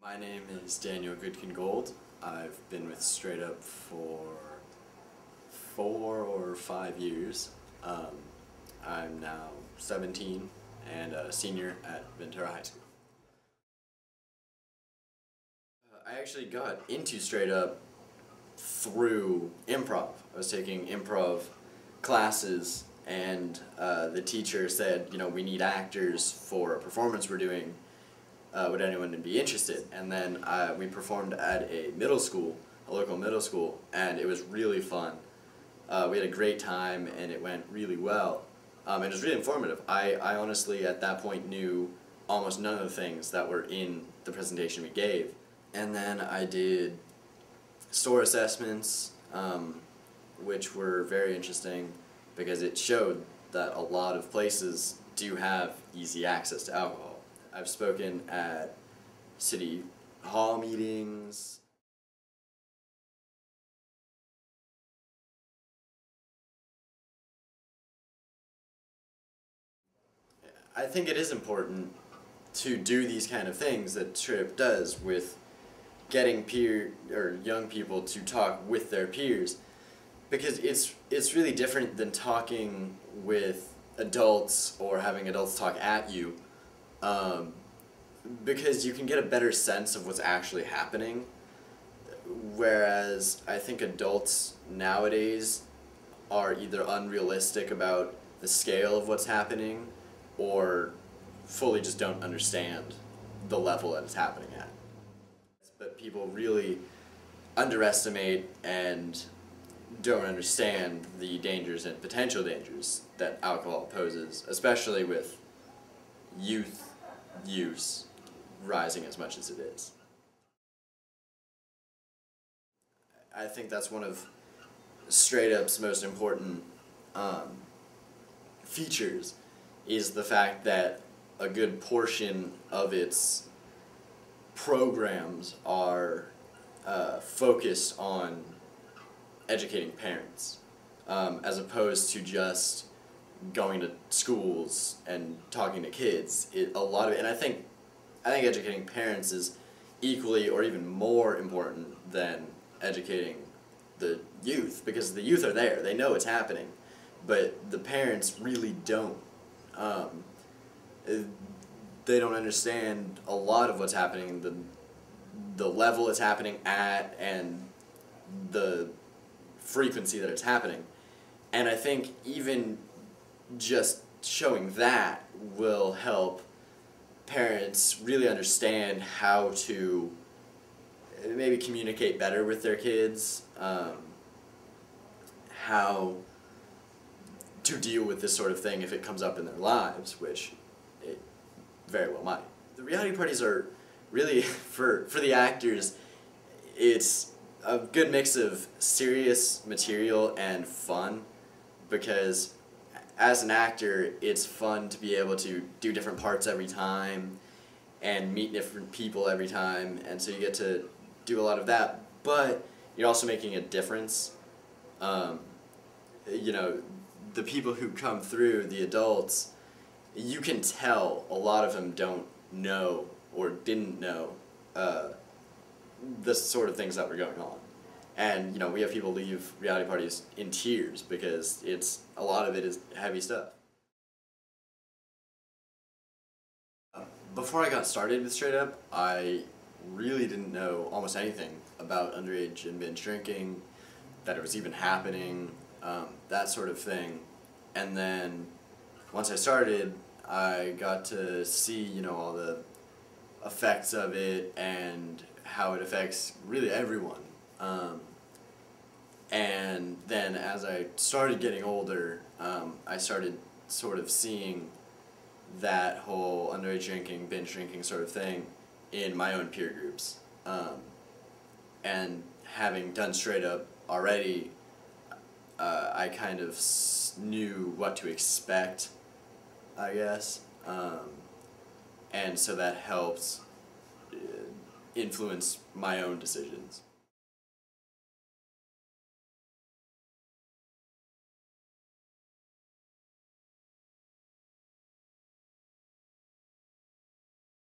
My name is Daniel Goodkin Gold. I've been with Straight Up for 4 or 5 years. I'm now 17 and a senior at Ventura High School. I actually got into Straight Up through improv. I was taking improv classes and the teacher said, you know, we need actors for a performance we're doing. Would anyone be interested? And then we performed at a middle school, a local middle school, and it was really fun. We had a great time and it went really well. And it was really informative. I honestly at that point knew almost none of the things that were in the presentation we gave. And then I did store assessments, which were very interesting because it showed that a lot of places do have easy access to alcohol. I've spoken at city hall meetings. I think it is important to do these kind of things that Straight Up does with getting young people to talk with their peers, because it's really different than talking with adults or having adults talk at you. Because you can get a better sense of what's actually happening, whereas I think adults nowadays are either unrealistic about the scale of what's happening or fully just don't understand the level that it's happening at. But people really underestimate and don't understand the dangers and potential dangers that alcohol poses, especially with youth use rising as much as it is. I think that's one of Straight Up's most important features, is the fact that a good portion of its programs are focused on educating parents, as opposed to just going to schools and talking to kids. A lot of it, and I think educating parents is equally or even more important than educating the youth, because the youth are there, they know it's happening, but the parents really don't. They don't understand a lot of what's happening, the level it's happening at, and the frequency that it's happening. And I think even just showing that will help parents really understand how to maybe communicate better with their kids, how to deal with this sort of thing if it comes up in their lives, which it very well might. The reality parties are really, for the actors, it's a good mix of serious material and fun, because as an actor, it's fun to be able to do different parts every time and meet different people every time, and so you get to do a lot of that, but you're also making a difference. You know, the people who come through, the adults, you can tell a lot of them don't know or didn't know the sort of things that were going on. And, you know, we have people leave reality parties in tears because a lot of it is heavy stuff. Before I got started with Straight Up, I really didn't know almost anything about underage and binge drinking, that it was even happening, that sort of thing. And then once I started, I got to see, you know, all the effects of it and how it affects really everyone. And then as I started getting older, I started sort of seeing that whole underage drinking, binge drinking sort of thing in my own peer groups. And having done Straight Up already, I kind of knew what to expect, I guess. And so that helped influence my own decisions.